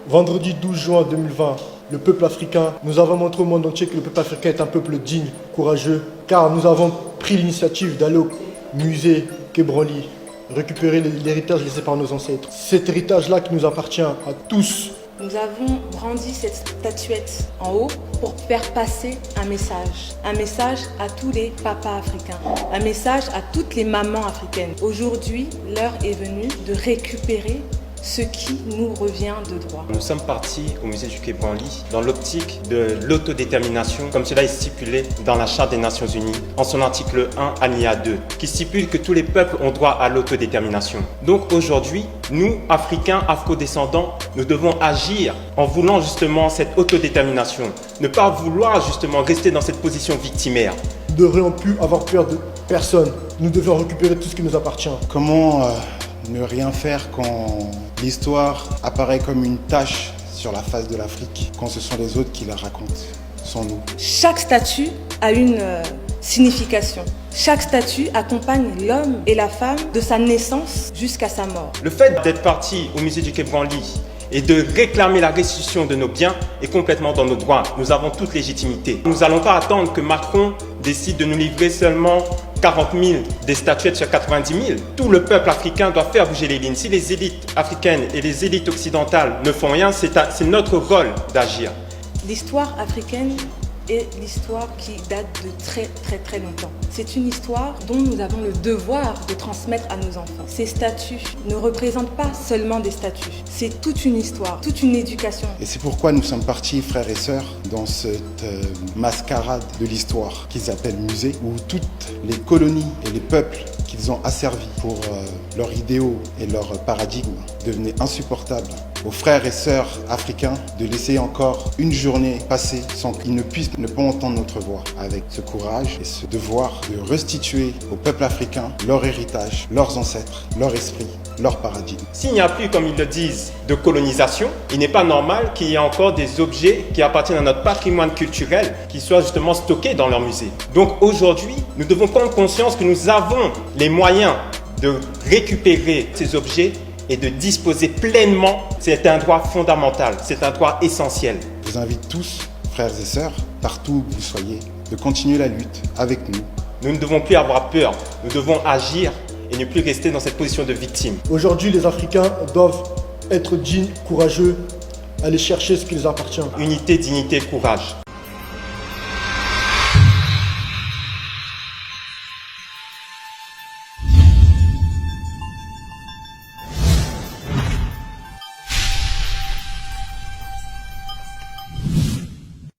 Vendredi 12 juin 2020, le peuple africain, nous avons montré au monde entier que le peuple africain est un peuple digne, courageux, car nous avons pris l'initiative d'aller au musée Quai Branly, récupérer l'héritage laissé par nos ancêtres. Cet héritage-là qui nous appartient à tous. Nous avons brandi cette statuette en haut pour faire passer un message à tous les papas africains, un message à toutes les mamans africaines. Aujourd'hui, l'heure est venue de récupérer ce qui nous revient de droit. Nous sommes partis au musée du Quai Branly dans l'optique de l'autodétermination, comme cela est stipulé dans la Charte des Nations Unies, en son article 1, alinéa 2, qui stipule que tous les peuples ont droit à l'autodétermination. Donc aujourd'hui, nous, Africains, Afro-descendants, nous devons agir en voulant justement cette autodétermination, ne pas vouloir justement rester dans cette position victimaire. Nous ne devrions plus avoir peur de personne. Nous devons récupérer tout ce qui nous appartient. Comment ne rien faire quand l'histoire apparaît comme une tache sur la face de l'Afrique, quand ce sont les autres qui la racontent, sans nous? Chaque statue a une signification. Chaque statue accompagne l'homme et la femme de sa naissance jusqu'à sa mort. Le fait d'être parti au musée du Quai Branly et de réclamer la restitution de nos biens est complètement dans nos droits. Nous avons toute légitimité. Nous n'allons pas attendre que Macron décide de nous livrer seulement 40 000 des statuettes sur 90 000. Tout le peuple africain doit faire bouger les lignes. Si les élites africaines et les élites occidentales ne font rien, c'est notre rôle d'agir. L'histoire africaine est l'histoire qui date de très longtemps. C'est une histoire dont nous avons le devoir de transmettre à nos enfants. Ces statues ne représentent pas seulement des statues, c'est toute une histoire, toute une éducation. Et c'est pourquoi nous sommes partis, frères et sœurs, dans cette mascarade de l'histoire qu'ils appellent musée, où toutes les colonies et les peuples qu'ils ont asservis pour leurs idéaux et leurs paradigmes devenaient insupportables. Aux frères et sœurs africains de laisser encore une journée passer sans qu'ils ne puissent ne pas entendre notre voix, avec ce courage et ce devoir de restituer au peuple africain leur héritage, leurs ancêtres, leur esprit, leur paradigme. S'il n'y a plus, comme ils le disent, de colonisation, il n'est pas normal qu'il y ait encore des objets qui appartiennent à notre patrimoine culturel qui soient justement stockés dans leur musée. Donc aujourd'hui, nous devons prendre conscience que nous avons les moyens de récupérer ces objets et de disposer pleinement. C'est un droit fondamental, c'est un droit essentiel. Je vous invite tous, frères et sœurs, partout où vous soyez, de continuer la lutte avec nous. Nous ne devons plus avoir peur, nous devons agir et ne plus rester dans cette position de victime. Aujourd'hui, les Africains doivent être dignes, courageux, aller chercher ce qui les appartient. Unité, dignité, courage.